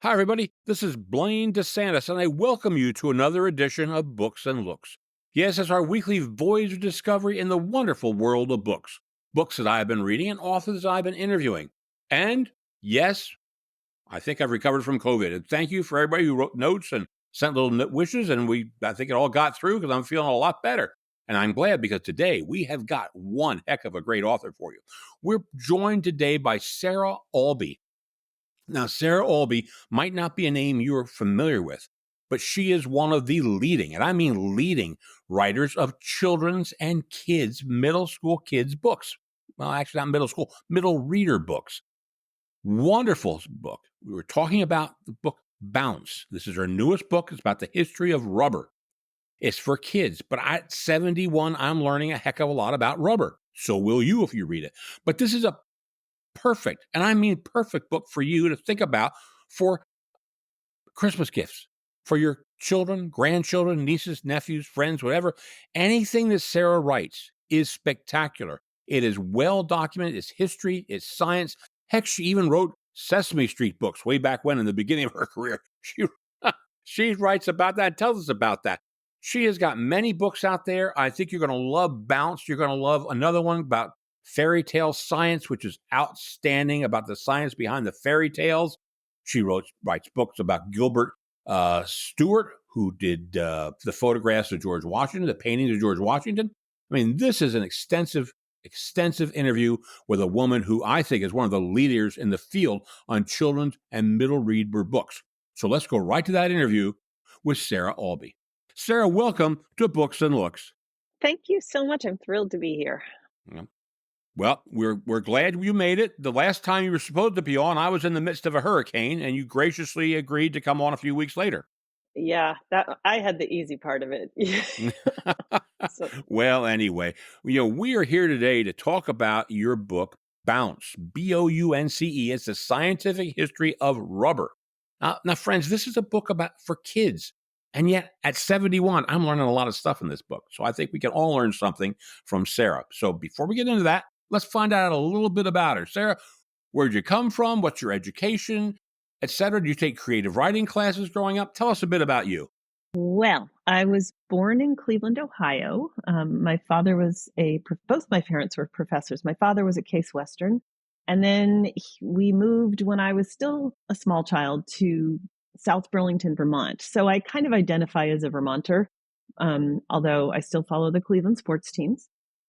Hi, everybody. This is Blaine DeSantis, and I welcome you to another edition of Books and Looks. Yes, it's our weekly voyage of discovery in the wonderful world of books. Books that I've been reading and authors I've been interviewing. And yes, I think I've recovered from COVID. And thank you for everybody who wrote notes and sent little wishes. And I think it all got through because I'm feeling a lot better. And I'm glad because today we have got one heck of a great author for you. We're joined today by Sarah Albee. Now, Sarah Albee might not be a name you're familiar with, but she is one of the leading, and I mean leading, writers of children's and kids, middle school kids' books. Well, actually, not middle school, middle reader books. Wonderful book. We were talking about the book Bounce. This is her newest book. It's about the history of rubber. It's for kids, but at 71, I'm learning a heck of a lot about rubber. So will you if you read it. But this is a perfect, and I mean perfect book for you to think about for Christmas gifts for your children, grandchildren, nieces, nephews, friends, whatever. Anything that Sarah writes is spectacular. It is well documented. It's history, it's science. Heck, she even wrote Sesame Street books way back when in the beginning of her career. She writes about that, tells us about that. She has got many books out there. I think you're going to love Bounce. You're going to love another one about fairy tale science, which is outstanding about the science behind the fairy tales. She writes books about Gilbert Stuart, who did the photographs of George Washington, the paintings of George Washington. I mean, this is an extensive interview with a woman who I think is one of the leaders in the field on children's and middle reader books. So let's go right to that interview with Sarah Albee. Sarah, welcome to Books and Looks. Thank you so much. I'm thrilled to be here. Yeah. Well, we're glad you made it. The last time you were supposed to be on, I was in the midst of a hurricane, and you graciously agreed to come on a few weeks later. Yeah, that I had the easy part of it. So, Well, anyway, we are here today to talk about your book, Bounce, Bounce. It's a scientific history of rubber. Now, friends, this is a book for kids. And yet, at 71, I'm learning a lot of stuff in this book. So I think we can all learn something from Sarah. So before we get into that, let's find out a little bit about her. Sarah, where'd you come from? What's your education, etc.? Did you take creative writing classes growing up? Tell us a bit about you. well, I was born in Cleveland, Ohio. My father was both my parents were professors. My father was at Case Western. And then we moved when I was still a small child to South Burlington, Vermont. So I kind of identify as a Vermonter, although I still follow the Cleveland sports teams.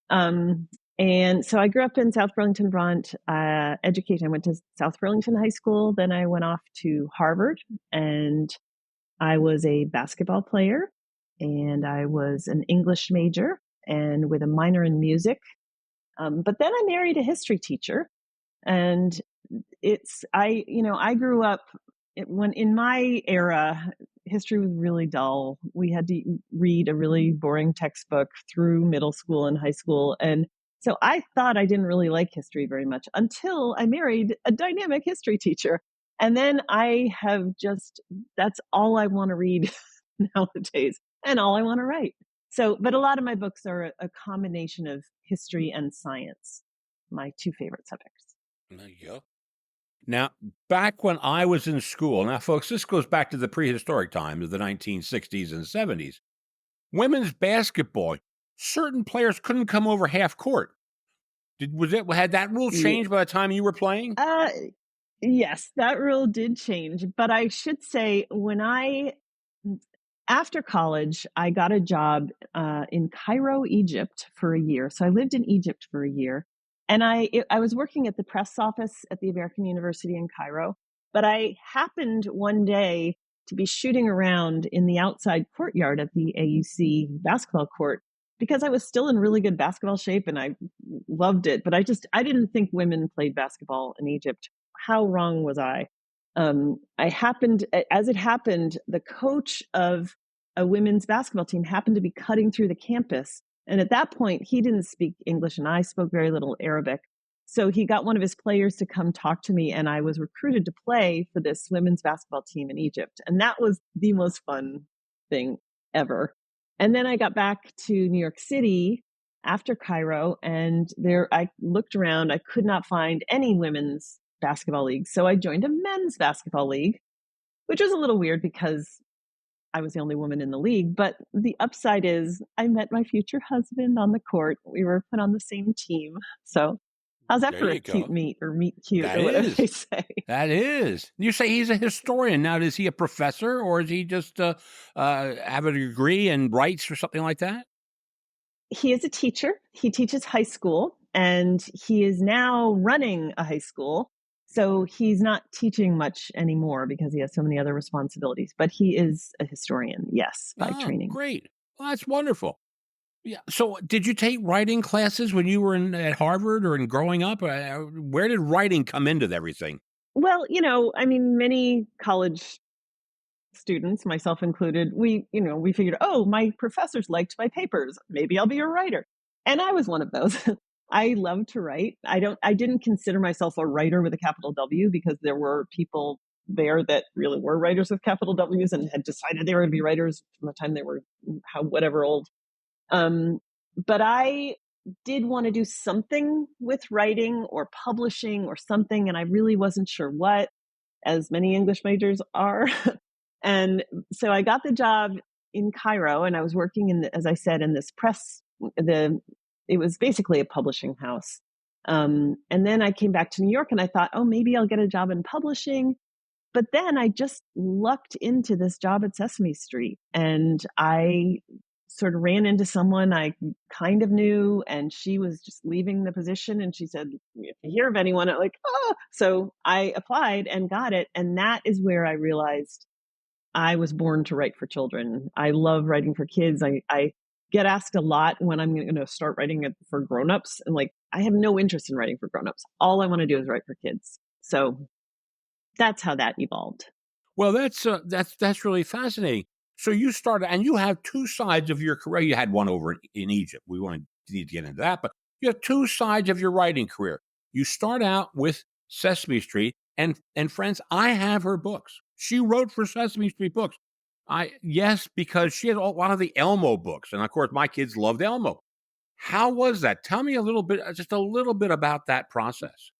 Um, and so I grew up in South Burlington, Vermont, education. I went to South Burlington High School. Then I went off to Harvard, and I was a basketball player, and I was an English major and with a minor in music. But then I married a history teacher, and I grew up when in my era, history was really dull. We had to read a really boring textbook through middle school and high school. And so I thought I didn't really like history very much until I married a dynamic history teacher. And then that's all I want to read nowadays and all I want to write. So, but a lot of my books are a combination of history and science, my two favorite subjects. There you go. Now, back when I was in school, now, folks, this goes back to the prehistoric times of the 1960s and 70s. Women's basketball, certain players couldn't come over half court. Had that rule Yeah. changed by the time you were playing? Uh, yes, that rule did change. But I should say, after college, I got a job in Cairo, Egypt for a year. So I lived in Egypt for a year. And I was working at the press office at the American University in Cairo. But I happened one day to be shooting around in the outside courtyard at the AUC basketball court because I was still in really good basketball shape and I loved it. But I didn't think women played basketball in Egypt. How wrong was I? As it happened, the coach of a women's basketball team happened to be cutting through the campus. And at that point, he didn't speak English and I spoke very little Arabic. So he got one of his players to come talk to me, and I was recruited to play for this women's basketball team in Egypt. And that was the most fun thing ever. And then I got back to New York City after Cairo, and I looked around. I could not find any women's basketball league. So I joined a men's basketball league. which was a little weird because I was the only woman in the league. But the upside is I met my future husband on the court. We were put on the same team. So how's that There for a you cute go. meet or meet cute That or whatever they is. say? That is. You say he's a historian. Now, is he a professor or is he just have a degree and writes or something like that? He is a teacher. He teaches high school and he is now running a high school. So he's not teaching much anymore because he has so many other responsibilities. But he is a historian, yes, by Oh, training. great. Well, that's wonderful. Yeah. So, did you take writing classes when you were at Harvard or in growing up? Where did writing come into everything? Well, I mean, many college students, myself included, we figured, oh, my professors liked my papers. Maybe I'll be a writer. And I was one of those. I love to write. I didn't consider myself a writer with a capital W because there were people there that really were writers with capital W's and had decided they were going to be writers from the time they were whatever old. Um, but I did want to do something with writing or publishing or something, and I really wasn't sure what, as many English majors are. And so I got the job in Cairo, and I was working as I said, in this press. It was basically a publishing house. And then I came back to New York, and I thought, oh, maybe I'll get a job in publishing. But then I just lucked into this job at Sesame Street, and I sort of ran into someone I kind of knew, and she was just leaving the position, and she said, "If you hear of anyone," I'm like, oh. So I applied and got it, and that is where I realized I was born to write for children. I love writing for kids. I get asked a lot when I'm going to start writing it for grown-ups, and like I have no interest in writing for grown-ups. All I want to do is write for kids. So that's how that evolved. Well, that's really fascinating. So you started, and you have two sides of your career. You had one over in Egypt. We won't need to get into that, but you have two sides of your writing career. You start out with Sesame Street, and friends, I have her books. She wrote for Sesame Street books. I Yes, because she had a lot of the Elmo books, and of course, my kids loved Elmo. How was that? Tell me a little bit, just a little bit about that process.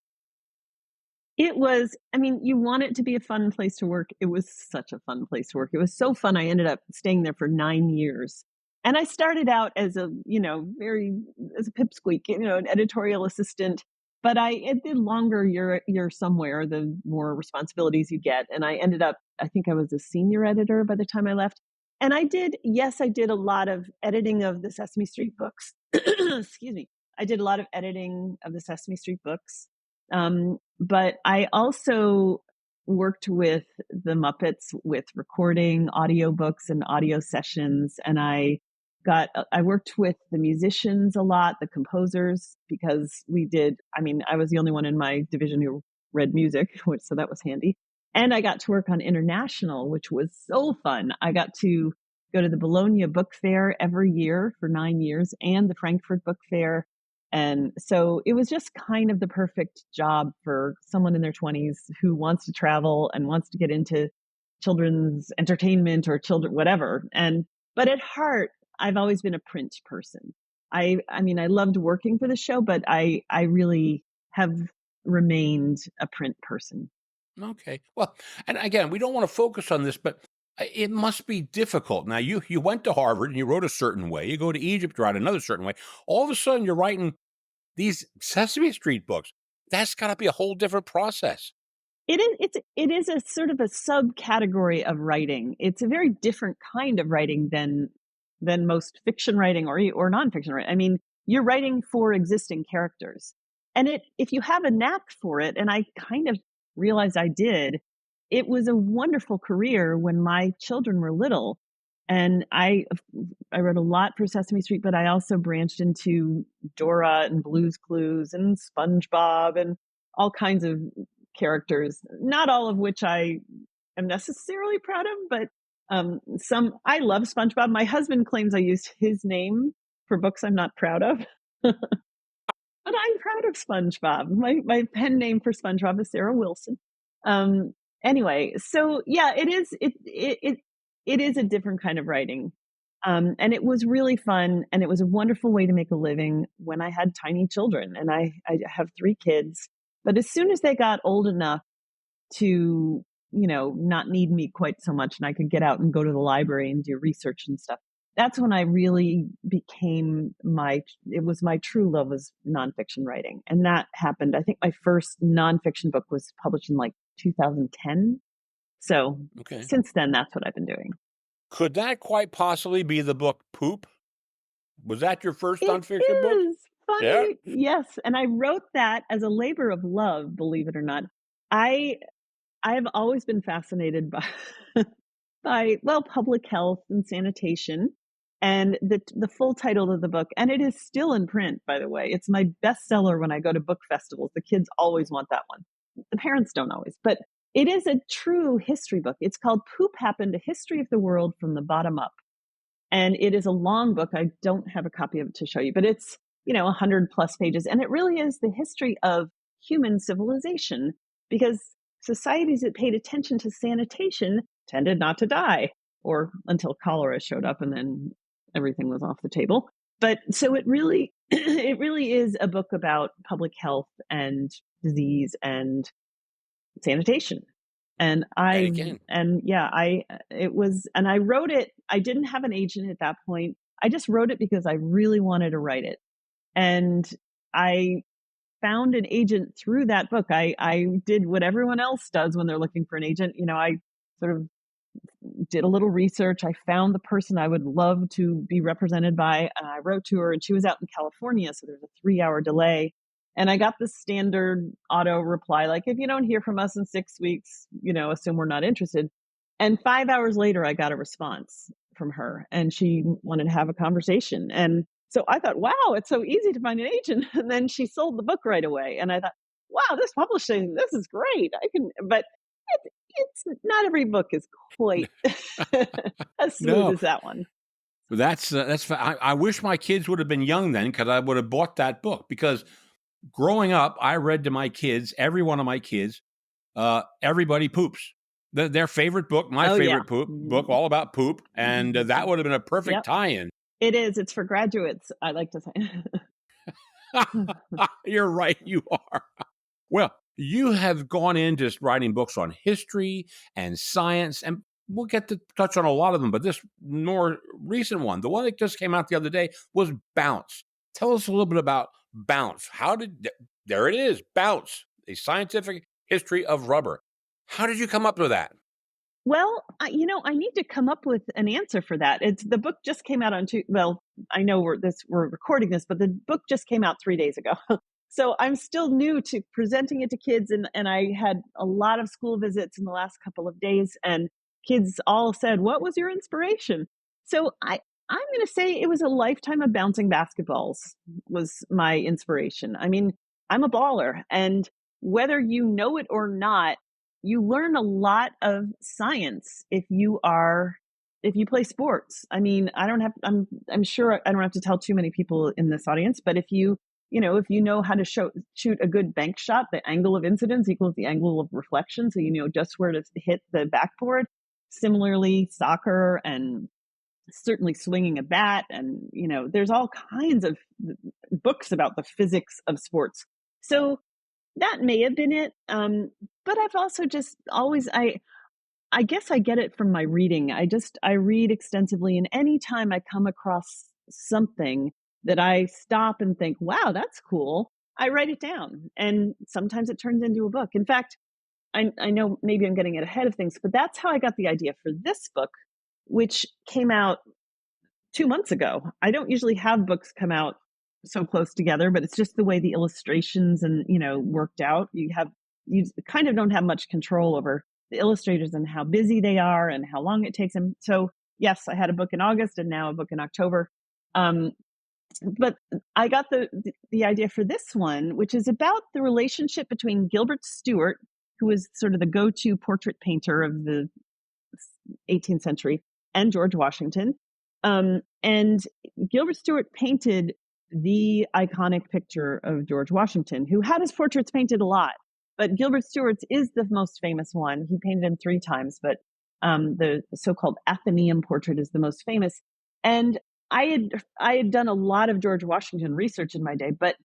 It was, I mean, you want it to be a fun place to work. It was such a fun place to work. It was so fun. I ended up staying there for 9 years. And I started out as as a pipsqueak, an editorial assistant. But it did longer you're somewhere, the more responsibilities you get. And I ended up, I think I was a senior editor by the time I left. And I did a lot of editing of the Sesame Street books. Excuse me. I did a lot of editing of the Sesame Street books. But I also worked with the Muppets with recording audiobooks and audio sessions. And I worked with the musicians a lot, the composers, because I was the only one in my division who read music, so that was handy. And I got to work on international, which was so fun. I got to go to the Bologna Book Fair every year for 9 years and the Frankfurt Book Fair. And so it was just kind of the perfect job for someone in their 20s who wants to travel and wants to get into children's entertainment or children, whatever. But at heart, I've always been a print person. I loved working for the show, but I really have remained a print person. Okay. Well, and again, we don't want to focus on this, but it must be difficult. Now, you went to Harvard and you wrote a certain way. You go to Egypt, you write another certain way. All of a sudden, you're writing these Sesame Street books. That's got to be a whole different process. It is a sort of a subcategory of writing. It's a very different kind of writing than most fiction writing or nonfiction writing. I mean, you're writing for existing characters. And if you have a knack for it, and I kind of realized I did, it was a wonderful career when my children were little. And I wrote a lot for Sesame Street, but I also branched into Dora and Blue's Clues and SpongeBob and all kinds of characters, not all of which I am necessarily proud of, but some. I love SpongeBob. My husband claims I used his name for books I'm not proud of, but I'm proud of SpongeBob. My pen name for SpongeBob is Sarah Wilson. Anyway, so yeah, it is a different kind of writing. And it was really fun, and it was a wonderful way to make a living when I had tiny children. And I have three kids, but as soon as they got old enough to not need me quite so much and I could get out and go to the library and do research and stuff. That's when I really became it was my true love was nonfiction writing. And that happened. I think my first nonfiction book was published in like 2010. So Okay. since then, that's what I've been doing. Could that quite possibly be the book Poop? Was that your first It nonfiction book? is Yeah. funny. Yes. And I wrote that as a labor of love, believe it or not. I I have always been fascinated by by public health and sanitation. And the full title of the book, and it is still in print, by the way. It's my bestseller when I go to book festivals. The kids always want that one. The parents don't always, but it is a true history book. It's called Poop Happened: A History of the World from the Bottom Up. And it is a long book. I don't have a copy of it to show you, but it's, 100 plus pages. And it really is the history of human civilization because societies that paid attention to sanitation tended not to die or until cholera showed up and then everything was off the table. But so it really, it really is a book about public health and disease and sanitation. And And I again, and yeah, I it was and I wrote it. I didn't have an agent at that point. I just wrote it because I really wanted to write it. And I found an agent through that book. I did what everyone else does when they're looking for an agent. I sort of did a little research. I found the person I would love to be represented by. And I wrote to her, and she was out in California. So there's a 3 hour delay. And I got the standard auto reply, like, if you don't hear from us in 6 weeks, assume we're not interested. And 5 hours later, I got a response from her, and she wanted to have a conversation. And so I thought, wow, it's so easy to find an agent. And then she sold the book right away. And I thought, wow, this publishing, this is great. But it's not every book is quite as smooth no, as that one. I wish my kids would have been young then because I would have bought that book. Because growing up, I read to my kids, every one of my kids, Everybody Poops. Their favorite book, my Oh, yeah. favorite book, all about poop, and that would have been a perfect Yep. tie-in. It is. It's for graduates, I like to say. You're right, you are. Well, you have gone into writing books on history and science, and we'll get to touch on a lot of them, but this more recent one, the one that just came out the other day, was Bounce. Tell us a little bit about Bounce. There it is, Bounce, a scientific history of rubber. How did you come up with that? Well, I need to come up with an answer for that. The book just came out I know we're recording this, but the book just came out 3 days ago. So I'm still new to presenting it to kids, and I had a lot of school visits in the last couple of days, and kids all said, "What was your inspiration?" So I'm going to say it was a lifetime of bouncing basketballs was my inspiration. I mean, I'm a baller, and whether you know it or not, you learn a lot of science if you play sports. I mean, I'm sure I don't have to tell too many people in this audience, but if you know how to shoot a good bank shot, the angle of incidence equals the angle of reflection, so you know just where to hit the backboard. Similarly, soccer and certainly swinging a bat, and there's all kinds of books about the physics of sports. So that may have been it. But I've also just always I guess I get it from my reading. I read extensively, and anytime I come across something that I stop and think, "Wow, that's cool," I write it down, and sometimes it turns into a book. In fact, I know maybe I'm getting it ahead of things, but that's how I got the idea for this book, which came out 2 months ago. I don't usually have books come out so close together, but it's just the way the illustrations and, worked out. You kind of don't have much control over the illustrators and how busy they are and how long it takes them. So, yes, I had a book in August and now a book in October. Um, but I got the idea for this one, which is about the relationship between Gilbert Stuart, who was sort of the go-to portrait painter of the 18th century, and George Washington. And Gilbert Stuart painted the iconic picture of George Washington, who had his portraits painted a lot. But Gilbert Stuart's is the most famous one. He painted him 3 times, but the so-called Athenaeum portrait is the most famous. And I had done a lot of George Washington research in my day, but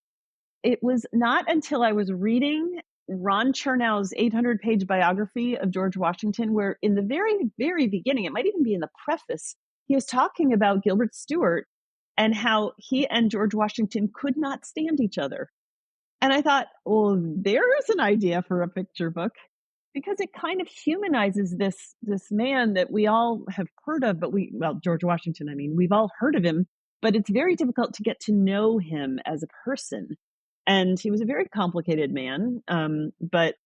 it was not until I was reading Ron Chernow's 800-page biography of George Washington, where in the very, very beginning, it might even be in the preface, he was talking about Gilbert Stuart and how he and George Washington could not stand each other. And I thought, well, there's an idea for a picture book because it kind of humanizes this man that we all have heard of, but George Washington, I mean, we've all heard of him, but it's very difficult to get to know him as a person. And he was a very complicated man, but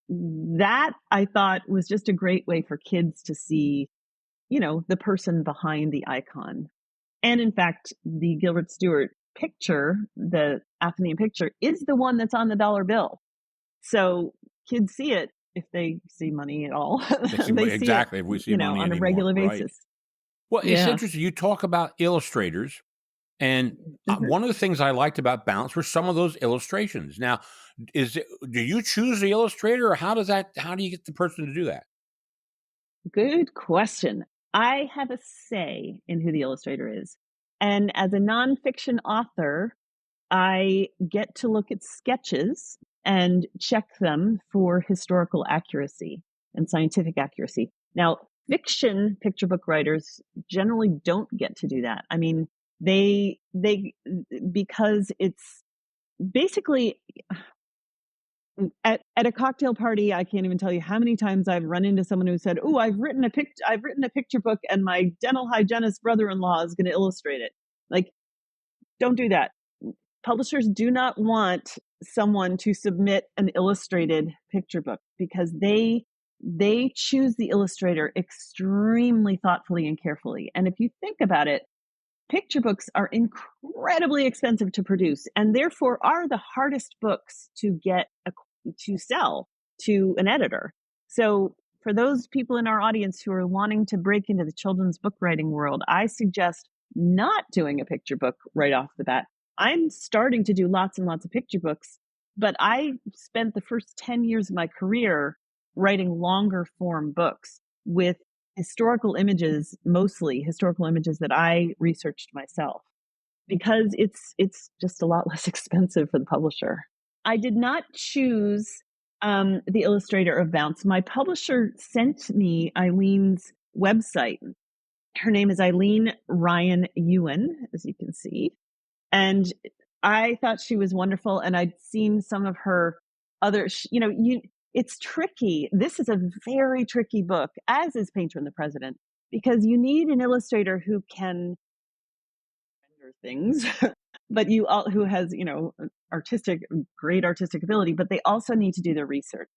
that I thought was just a great way for kids to see, the person behind the icon. And in fact, the Gilbert Stuart picture, the Athenaeum picture, is the one that's on the dollar bill. So kids see it if they see money at all. They see it, Exactly, if we see money on a anymore, regular right. basis. Well, it's Yeah. interesting. You talk about illustrators, and Mhm. one of the things I liked about Bounce were some of those illustrations. Now, do you choose the illustrator, or how do you get the person to do that? Good question. I have a say in who the illustrator is. And as a nonfiction author, I get to look at sketches and check them for historical accuracy and scientific accuracy. Now, fiction picture book writers generally don't get to do that. I mean, they because it's basically at a cocktail party, I can't even tell you how many times I've run into someone who said, "Oh, I've written a picture book and my dental hygienist brother-in-law is going to illustrate it." Like, don't do that. Publishers do not want someone to submit an illustrated picture book because they choose the illustrator extremely thoughtfully and carefully. And if you think about it, picture books are incredibly expensive to produce and therefore are the hardest books to sell to an editor. So for those people in our audience who are wanting to break into the children's book writing world, I suggest not doing a picture book right off the bat. I'm starting to do lots and lots of picture books, but I spent the first 10 years of my career writing longer form books with historical images, mostly historical images that I researched myself because it's just a lot less expensive for the publisher. I did not choose the illustrator of Bounce. My publisher sent me Eileen's website. Her name is Eileen Ryan Ewan, as you can see. And I thought she was wonderful. And I'd seen some of her other, it's tricky. This is a very tricky book, as is Painter and the President, because you need an illustrator who can render things, but who has, great artistic ability, but they also need to do their research.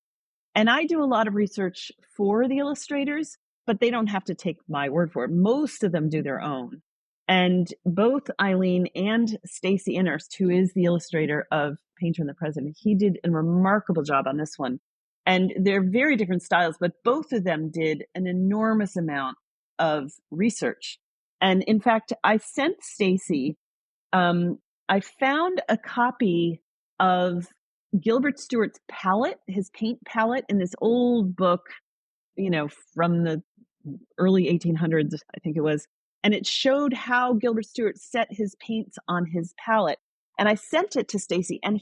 And I do a lot of research for the illustrators, but they don't have to take my word for it. Most of them do their own. And both Eileen and Stacy Innerst, who is the illustrator of Painter and the President, he did a remarkable job on this one. And they're very different styles, but both of them did an enormous amount of research. And in fact, I sent Stacy, I found a copy of Gilbert Stuart's palette, his paint palette, in this old book, from the early 1800s, I think it was. And it showed how Gilbert Stuart set his paints on his palette. And I sent it to Stacy, and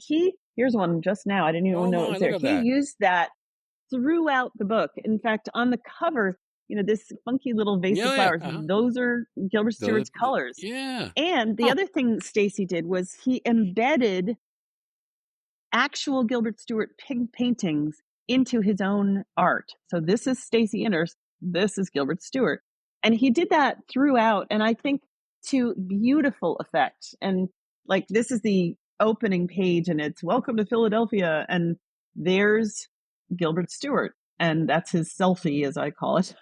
here's one just now. I didn't even Oh know it my, was look there. at He that. used that throughout the book. In fact, on the cover, this funky little vase of Yeah, yeah. flowers, those are Gilbert Stuart's colors. Yeah. And the Oh, other thing Stacy did was he embedded actual Gilbert Stuart paintings into his own art. So this is Stacy Innerst, this is Gilbert Stuart. And he did that throughout, and I think to beautiful effect. And like this is the opening page, and it's "Welcome to Philadelphia," and there's Gilbert Stuart, and that's his selfie, as I call it.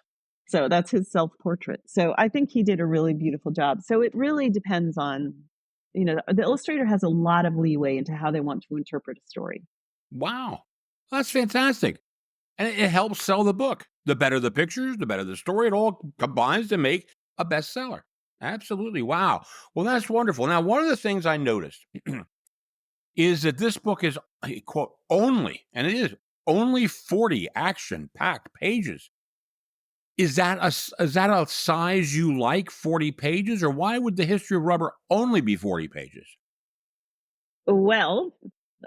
So that's his self portrait. So I think he did a really beautiful job. So it really depends on, the illustrator has a lot of leeway into how they want to interpret a story. wow. That's fantastic. And it helps sell the book. The better the pictures, the better the story. It all combines to make a bestseller. Absolutely. Wow. Well, that's wonderful. Now, one of the things I noticed is that this book is, quote, only, and it is only 40 action packed pages. Is that a size you like, 40 pages, or why would the history of rubber only be 40 pages? Well,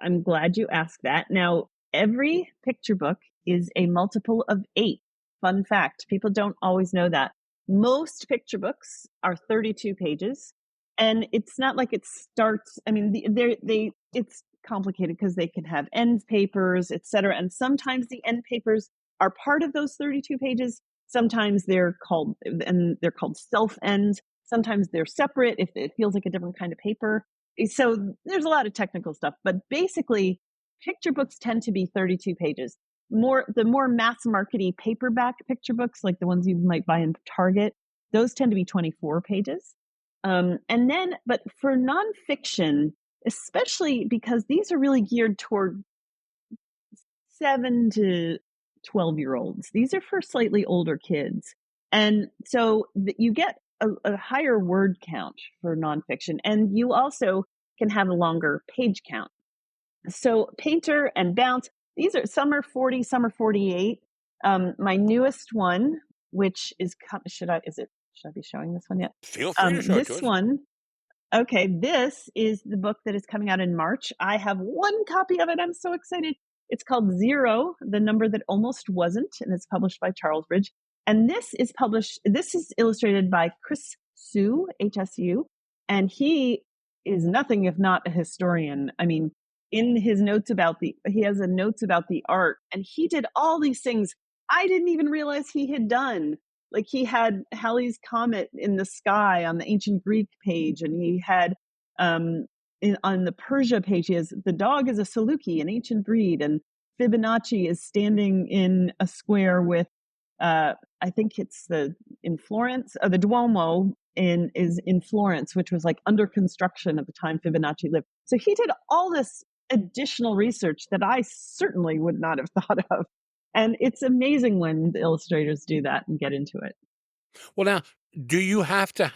I'm glad you asked that. Now, Every picture book is a multiple of 8. Fun fact, people don't always know that. Most picture books are 32 pages, and it's not like it starts, I mean, it's complicated because they can have end papers, etc. And sometimes the end papers are part of those 32 pages. Sometimes they're called self-end. Sometimes they're separate if it feels like a different kind of paper. So there's a lot of technical stuff, but basically picture books tend to be 32 pages. The more mass markety paperback picture books, like the ones you might buy in Target, those tend to be 24 pages. But for nonfiction, especially because these are really geared toward 7 to 12-year-olds, these are for slightly older kids. And so you get a higher word count for nonfiction, and you also can have a longer page count. So Painter and Bounce, these are, some are 40, some are 48. My newest one, which is, should I be showing this one yet? Feel free to show it to This us. one, okay, this is the book that is coming out in March. I have one copy of it. I'm so excited. It's called Zero, the Number That Almost Wasn't, and it's published by Charles Bridge. And this is illustrated by Chris Su, HSU, and he is nothing if not a historian. I mean, in his notes he has a notes about the art, and he did all these things I didn't even realize he had done. Like he had Halley's Comet in the sky on the ancient Greek page, and he had on the Persia page, he has the dog is a Saluki, an ancient breed, and Fibonacci is standing in a square with I think it's in Florence, the Duomo is in Florence, which was like under construction at the time Fibonacci lived. So he did all this additional research that I certainly would not have thought of. And it's amazing when the illustrators do that and get into it. Well, now, do you have to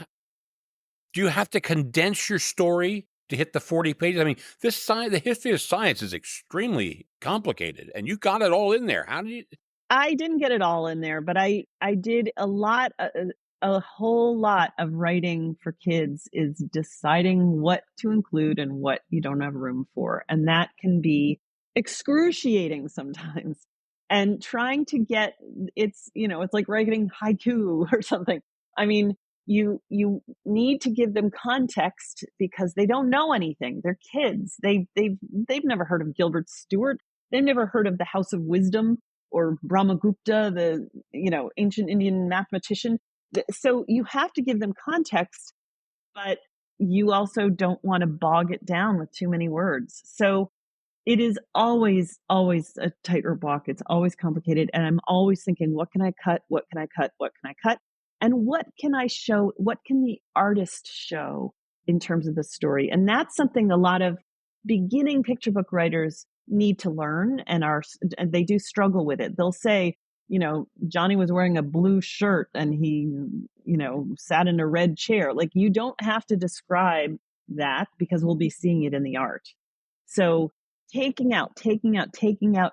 condense your story to hit the 40 pages? I mean, the history of science is extremely complicated, and you got it all in there. How do you? I didn't get it all in there, but I did a whole lot of writing for kids is deciding what to include and what you don't have room for. And that can be excruciating sometimes. And trying to get it's like writing haiku or something. I mean, you need to give them context because they don't know anything. They're kids. They've never heard of Gilbert Stuart. They've never heard of the House of Wisdom or Brahmagupta, the ancient Indian mathematician. So you have to give them context, but you also don't want to bog it down with too many words. So it is always a tightrope walk. It's always complicated, and I'm always thinking, what can I cut? What can I cut? What can I cut? And what can I show? What can the artist show in terms of the story? And that's something a lot of beginning picture book writers need to learn, and they do struggle with it. They'll say, Johnny was wearing a blue shirt and he, sat in a red chair. Like, you don't have to describe that because we'll be seeing it in the art. So taking out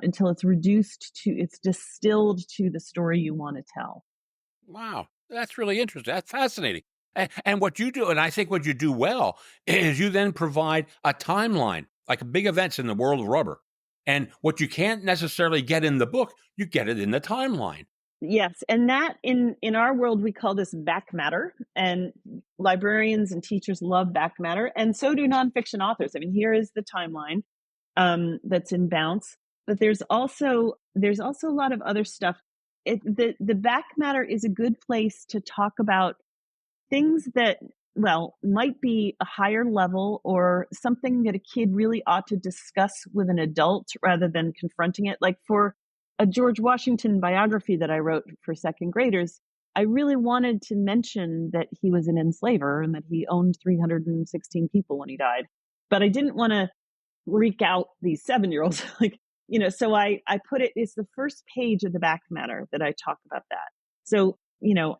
until it's distilled to the story you want to tell. Wow, that's really interesting. That's fascinating. And what you do, and I think what you do well, is you then provide a timeline, like big events in the world of rubber. And what you can't necessarily get in the book, you get it in the timeline. Yes, and that in our world we call this back matter, and librarians and teachers love back matter, and so do nonfiction authors. I mean, here is the timeline that's in Bounce, but there's also a lot of other stuff. The back matter is a good place to talk about things that, well, might be a higher level or something that a kid really ought to discuss with an adult rather than confronting it. Like for a George Washington biography that I wrote for second graders, I really wanted to mention that he was an enslaver and that he owned 316 people when he died. But I didn't want to freak out these 7-year-olds. So I put it's the first page of the back matter that I talk about that. So,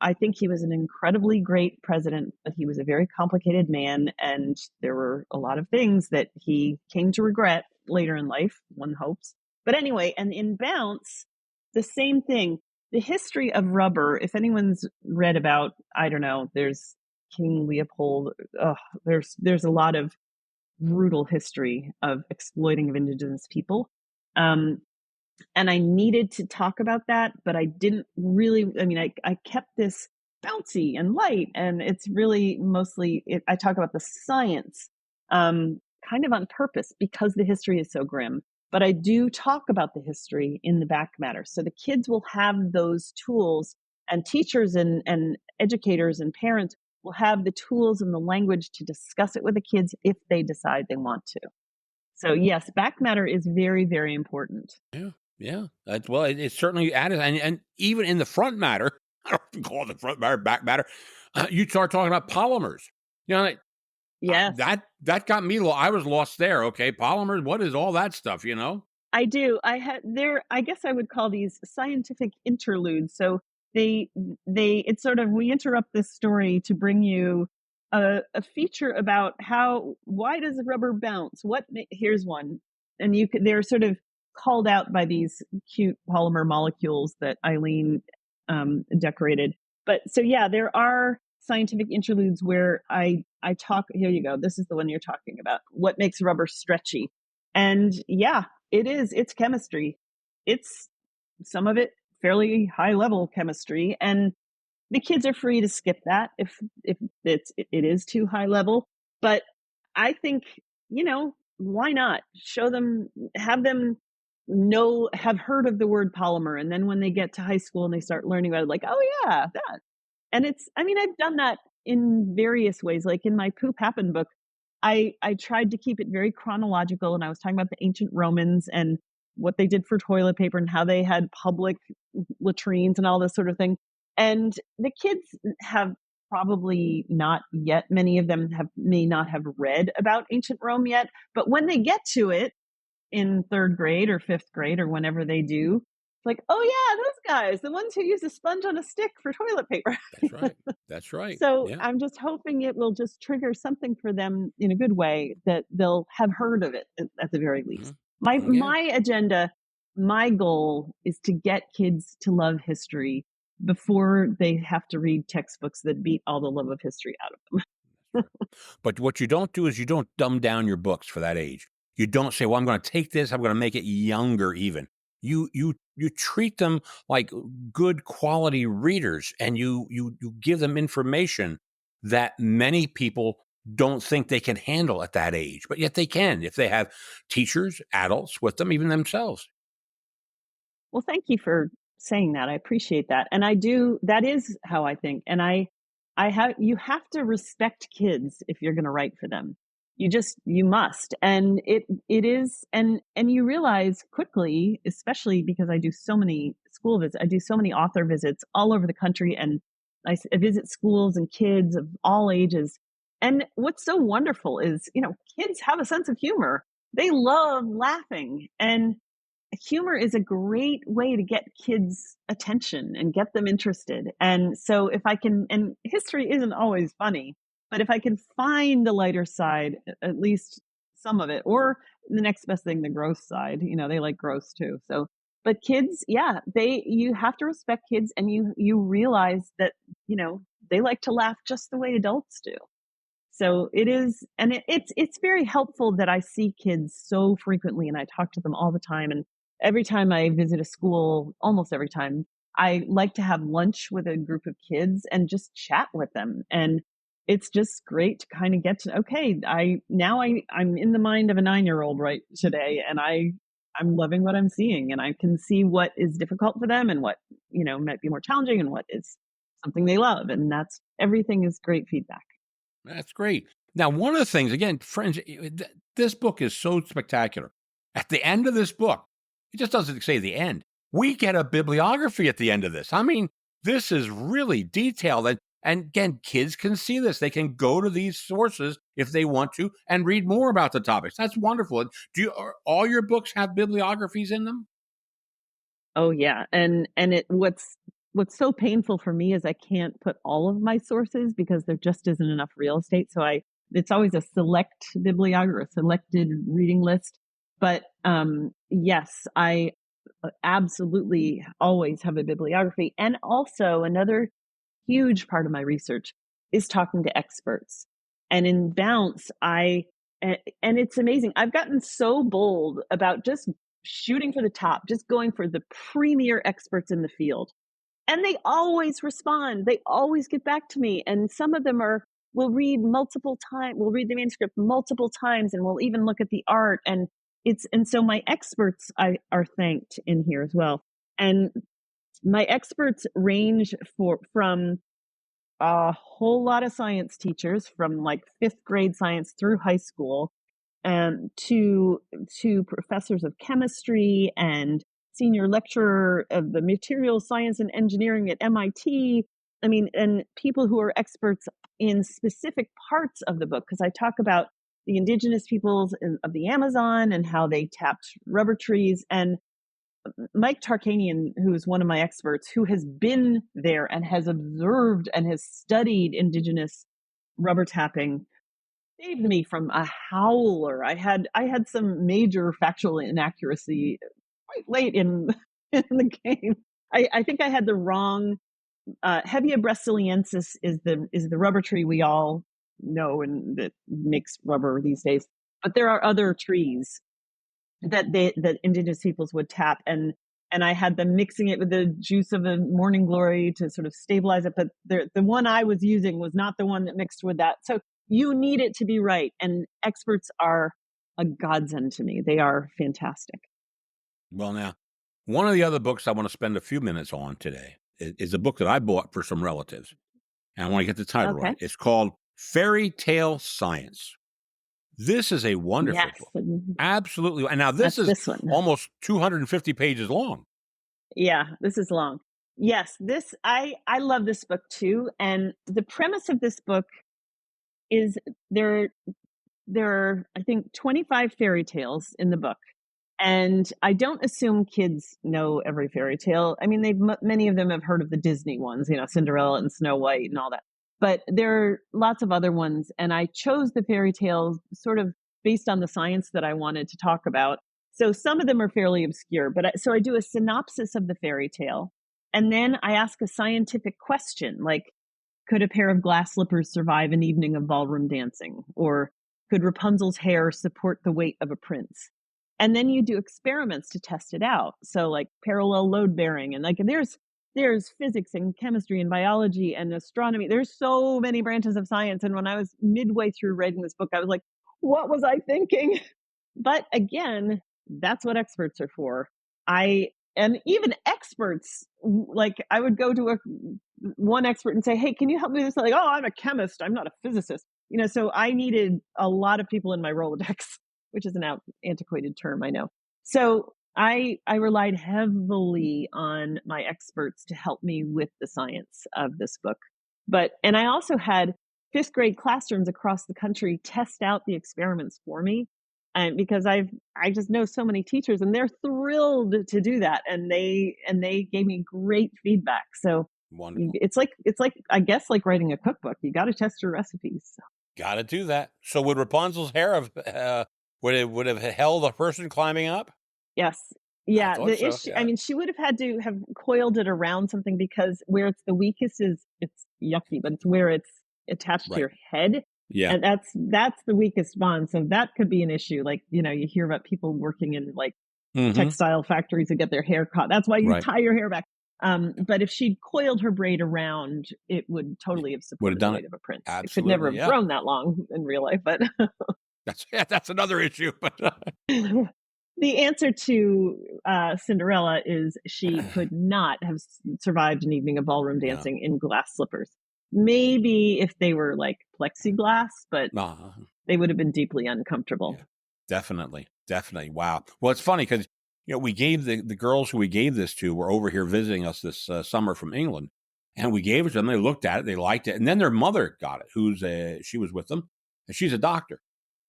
I think he was an incredibly great president, but he was a very complicated man. And there were a lot of things that he came to regret later in life, one hopes. But anyway, and in Bounce, the same thing. The history of rubber, if anyone's read about, I don't know, there's King Leopold, there's a lot of brutal history of exploiting of indigenous people. And I needed to talk about that, but I didn't really, I mean, I kept this bouncy and light, and it's really mostly, I talk about the science, kind of on purpose because the history is so grim. But I do talk about the history in the back matter. So the kids will have those tools, and teachers and educators and parents will have the tools and the language to discuss it with the kids if they decide they want to. So yes, back matter is very, very important. Yeah, yeah. Well, it's certainly added, and even in the front matter, I don't call it the front matter, back matter. You start talking about polymers. You know, Yes. that got me. I was lost there. Okay, polymers. What is all that stuff? You know? I do. I had there I guess I would call these scientific interludes. So they it's sort of we interrupt this story to bring you a feature about how why does rubber bounce? Here's one. And they're sort of called out by these cute polymer molecules that Eileen decorated. But so yeah, there are scientific interludes where I talk here you go. This is the one you're talking about. What makes rubber stretchy? And yeah, it's chemistry. It's some of it fairly high level chemistry, and the kids are free to skip that if it is too high level. But I think, why not show them, have them have heard of the word polymer, and then when they get to high school and they start learning about it, like, oh yeah, that. And I mean, I've done that in various ways. Like in my Poop Happened book, I tried to keep it very chronological, and I was talking about the ancient Romans and what they did for toilet paper and how they had public latrines and all this sort of thing. And the kids have probably not yet, many of them may not have read about ancient Rome yet, but when they get to it in third grade or fifth grade or whenever they do, it's like, oh yeah, those guys, the ones who use a sponge on a stick for toilet paper. That's right. That's right. So Yeah. I'm just hoping it will just trigger something for them in a good way that they'll have heard of it at the very least. Mhm. Yeah. My agenda, my goal is to get kids to love history before they have to read textbooks that beat all the love of history out of them. Right. But what you don't do is you don't dumb down your books for that age. You don't say, "Well, I'm gonna take this, I'm gonna make it younger even." You treat them like good quality readers, and you give them information that many people don't think they can handle at that age, but yet they can if they have teachers, adults with them, even themselves. Well, thank you for saying that. I appreciate that. And that is how I think. And you have to respect kids if you're going to write for them. You must. And it is, and you realize quickly, especially because I do so many school visits, I do so many author visits all over the country, and I visit schools and kids of all ages. And what's so wonderful is, kids have a sense of humor. They love laughing. And humor is a great way to get kids' attention and get them interested. And so if I can, and history isn't always funny, but if I can find the lighter side, at least some of it, or the next best thing, the gross side, they like gross too. So, but kids, yeah, you have to respect kids, and you realize that, they like to laugh just the way adults do. So it is, and it's very helpful that I see kids so frequently, and I talk to them all the time. And every time I visit a school, almost every time, I like to have lunch with a group of kids and just chat with them. And it's just great to kind of get to, okay, I'm in the mind of a 9-year-old right today, and I'm loving what I'm seeing, and I can see what is difficult for them and what, might be more challenging and what is something they love. And everything is great feedback. That's great. Now, one of the things, again, friends, this book is so spectacular. At the end of this book, it just doesn't say the end. We get a bibliography at the end of this. I mean, this is really detailed. And again, kids can see this. They can go to these sources if they want to and read more about the topics. That's wonderful. Are all your books have bibliographies in them? Oh yeah, and what's so painful for me is I can't put all of my sources because there just isn't enough real estate. So it's always a select bibliography, a selected reading list. But yes, I absolutely always have a bibliography. And also another huge part of my research is talking to experts. And in Bounce, and it's amazing. I've gotten so bold about just shooting for the top, just going for the premier experts in the field. And they always respond. They always get back to me. And some of them are will read multiple times, will read the manuscript multiple times and will even look at the art. And so my experts are thanked in here as well. And my experts range from a whole lot of science teachers from like 5th grade science through high school, to professors of chemistry and senior lecturer of the materials science and engineering at MIT. I mean, and people who are experts in specific parts of the book, because I talk about the indigenous peoples of the Amazon and how they tapped rubber trees. And Mike Tarkanian, who is one of my experts, who has been there and has observed and has studied indigenous rubber tapping, saved me from a howler. I had some major factual inaccuracy quite late in in the game. I think I had the wrong. Hevia brasiliensis is the rubber tree we all know and that makes rubber these days. But there are other trees that indigenous peoples would tap, and I had them mixing it with the juice of a morning glory to sort of stabilize it. But the one I was using was not the one that mixed with that. So you need it to be right. And experts are a godsend to me. They are fantastic. Well, now, one of the other books I want to spend a few minutes on today is a book that I bought for some relatives. And I want to get the title Okay. right. It's called Fairy Tale Science. This is a wonderful Yes. book. Absolutely. And now this That's is this one. almost 250 pages long. Yeah, this is long. Yes, this I love this book too. And the premise of this book is there are, I think, 25 fairy tales in the book. And I don't assume kids know every fairy tale. I mean, many of them have heard of the Disney ones, Cinderella and Snow White and all that. But there are lots of other ones, and I chose the fairy tales sort of based on the science that I wanted to talk about. So some of them are fairly obscure, but so I do a synopsis of the fairy tale, and then I ask a scientific question like, could a pair of glass slippers survive an evening of ballroom dancing? Or could Rapunzel's hair support the weight of a prince? And then you do experiments to test it out. So like parallel load bearing, and like there's physics and chemistry and biology and astronomy. There's so many branches of science. And when I was midway through writing this book, I was like, what was I thinking? But again, that's what experts are for. And even experts, like I would go to one expert and say, hey, can you help me with this? Like, oh, I'm a chemist, I'm not a physicist. So I needed a lot of people in my Rolodex, which is an antiquated term, I know. So I relied heavily on my experts to help me with the science of this book. And I also had 5th grade classrooms across the country test out the experiments for me. And because I just know so many teachers and they're thrilled to do that. And they gave me great feedback. So Wonderful. it's like I guess like writing a cookbook. You got to test your recipes. Got to do that. So would Rapunzel's hair have would have held a person climbing up? Yes. I Yeah, thought the so. issue, I Yeah. mean, she would have had to have coiled it around something because where it's the weakest is it's yucky, but it's where it's attached to Right. your head. Yeah. And that's the weakest bond. So that could be an issue. Like, you hear about people working in like Mm-hmm. textile factories that get their hair caught. That's why you Right. tie your hair back. But if she'd coiled her braid around, it would totally have Would have supported the done it. weight of a prince. It could never Absolutely. have Yeah. grown that long in real life, but That's another issue. But the answer to Cinderella is she could not have survived an evening of ballroom no. dancing in glass slippers. Maybe if they were like plexiglass, but Uh, they would have been deeply uncomfortable. yeah. Definitely. Definitely. Wow. Well, it's funny because we gave the girls who we gave this to were over here visiting us this summer from England, and we gave it to them. They looked at it, they liked it, and then their mother got it. She was with them, and she's a doctor.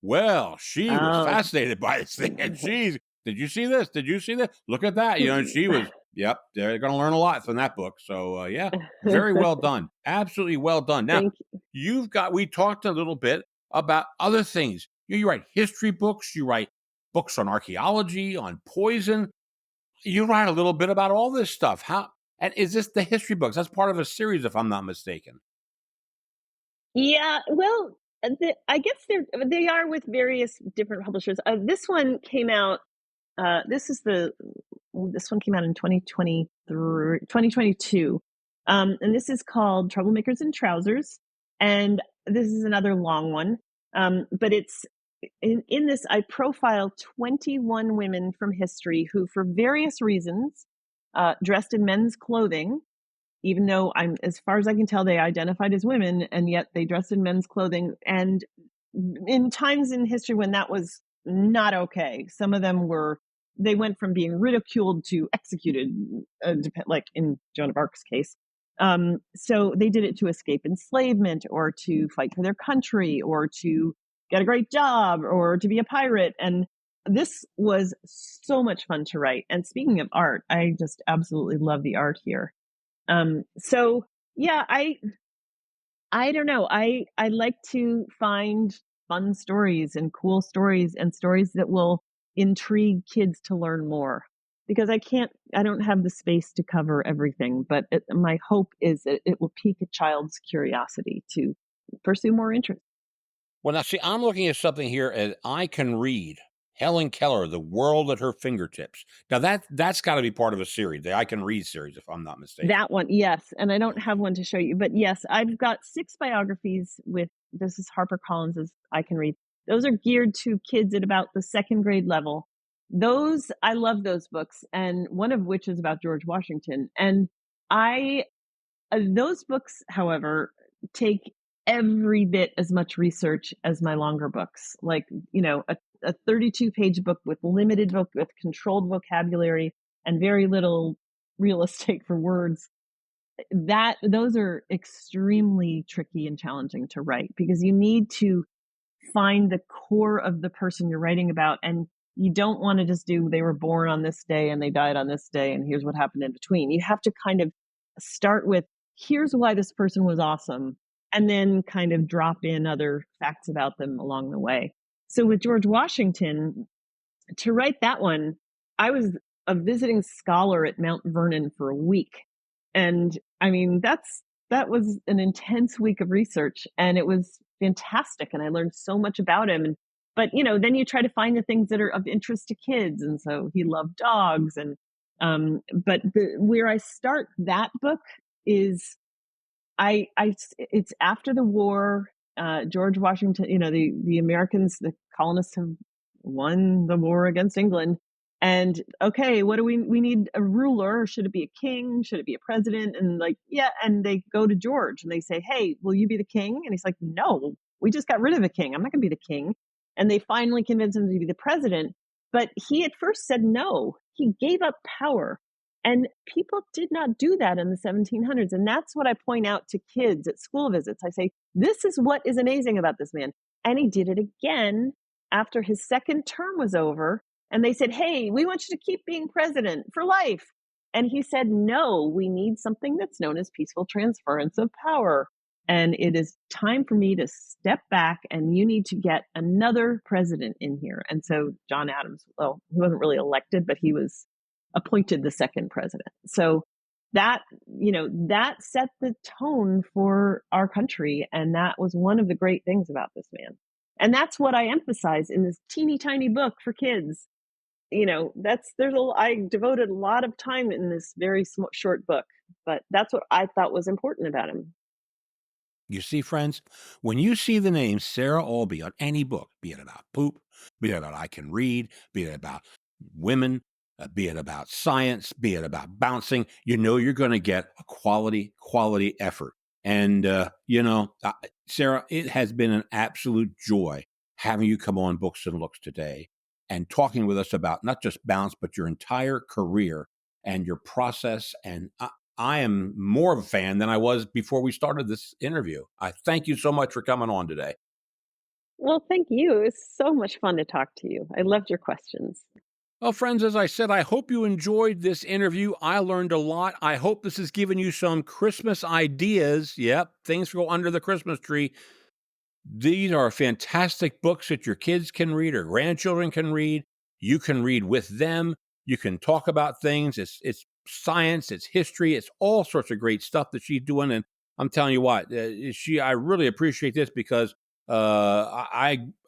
Well, she was Oh, fascinated by this thing, and did you see this? Did you see that? Look at that. And she was, yep, they're going to learn a lot from that book. So, yeah, very well done. Absolutely well done. Now, thank we talked a little bit about other things. You write history books, you write books on archaeology, on poison. You write a little bit about all this stuff. And is this the history books? That's part of a series, if I'm not mistaken. Yeah, well, I guess they are with various different publishers. This one came out This one came out in 2023, 2022. And this is called Troublemakers in Trousers. And this is another long one. But it's in this, I profile 21 women from history who, for various reasons, dressed in men's clothing, even though as far as I can tell, they identified as women, and yet they dressed in men's clothing. And in times in history when that was not okay, some of them they went from being ridiculed to executed, like in Joan of Arc's case. So they did it to escape enslavement, or to fight for their country, or to get a great job, or to be a pirate. And this was so much fun to write. And speaking of art, I just absolutely love the art here. So yeah, I don't know. I like to find fun stories and cool stories and stories that will intrigue kids to learn more, because I don't have the space to cover everything, but my hope is that it will pique a child's curiosity to pursue more interest. Well, now, see, I'm looking at something here as I Can Read. Helen Keller, The World at Her Fingertips. Now, that's got to be part of a series, the I Can Read series, if I'm not mistaken. That one, yes. And I don't have Okay. one to show you, but yes, I've got 6 biographies with this is HarperCollins's I Can Read. Those are geared to kids at about the second grade level. Those, I love those books, and one of which is about George Washington. And I those books, however, take every bit as much research as my longer books. Like, a 32-page book with with controlled vocabulary and very little real estate for words, that those are extremely tricky and challenging to write, because you need to find the core of the person you're writing about. And you don't want to just do, they were born on this day and they died on this day and here's what happened in between. You have to kind of start with, here's why this person was awesome, and then kind of drop in other facts about them along the way. So with George Washington, to write that one, I was a visiting scholar at Mount Vernon for a week. And I mean, that was an intense week of research, and it was fantastic. And I learned so much about him. But then you try to find the things that are of interest to kids. And so he loved dogs. And but where I start that book is, it's after the war. George Washington, the Americans, the colonists have won the war against England. And okay, what do we need a ruler? Should it be a king? Should it be a president? And like, yeah. And they go to George and they say, hey, will you be the king? And he's like, no, we just got rid of the king. I'm not going to be the king. And they finally convince him to be the president. But he at first said no. He gave up power. And people did not do that in the 1700s. And that's what I point out to kids at school visits. I say, this is what is amazing about this man. And he did it again after his second term was over. And they said, hey, we want you to keep being president for life. And he said, no, we need something that's known as peaceful transference of power. And it is time for me to step back, and you need to get another president in here. And so John Adams, well, he wasn't really elected, but he was appointed the second president. So that set the tone for our country. And that was one of the great things about this man. And that's what I emphasize in this teeny tiny book for kids. I devoted a lot of time in this very short book, but that's what I thought was important about him. You see, friends, when you see the name Sarah Albee on any book, be it about poop, be it about I Can Read, be it about women, be it about science, be it about bouncing, you know you're going to get a quality effort. And, Sarah, it has been an absolute joy having you come on Books and Looks today and talking with us about not just bounce, but your entire career and your process. And I am more of a fan than I was before we started this interview. I thank you so much for coming on today. Well, thank you. It was so much fun to talk to you. I loved your questions. Well, friends, as I said, I hope you enjoyed this interview. I learned a lot. I hope this has given you some Christmas ideas. Yep, things to go under the Christmas tree. These are fantastic books that your kids can read or grandchildren can read. You can read with them. You can talk about things. It's science, it's history, it's all sorts of great stuff that she's doing. And I'm telling you what, I really appreciate this because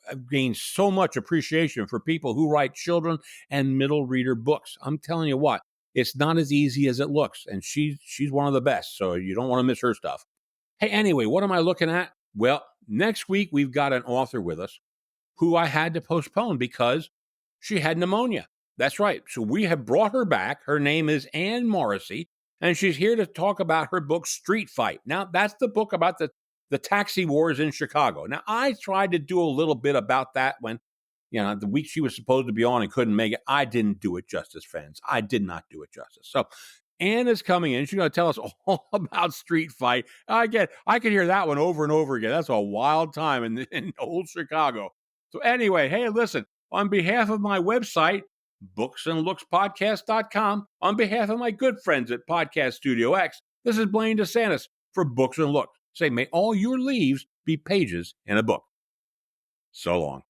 I've gained so much appreciation for people who write children and middle reader books. I'm telling you what, it's not as easy as it looks, and she's one of the best, so you don't want to miss her stuff. Hey, anyway, what am I looking at? Well, next week we've got an author with us who I had to postpone because she had pneumonia. That's right. So we have brought her back. Her name is Anne Morrissey, and she's here to talk about her book, Street Fight. Now, that's the book about the taxi wars in Chicago. Now, I tried to do a little bit about that when, the week she was supposed to be on and couldn't make it. I didn't do it justice, friends. I did not do it justice. So Anne is coming in. She's going to tell us all about Street Fight. I could hear that one over and over again. That's a wild time in old Chicago. So anyway, hey, listen, on behalf of my website, booksandlookspodcast.com, on behalf of my good friends at Podcast Studio X, this is Blaine DeSantis for Books and Looks. Say, may all your leaves be pages in a book. So long.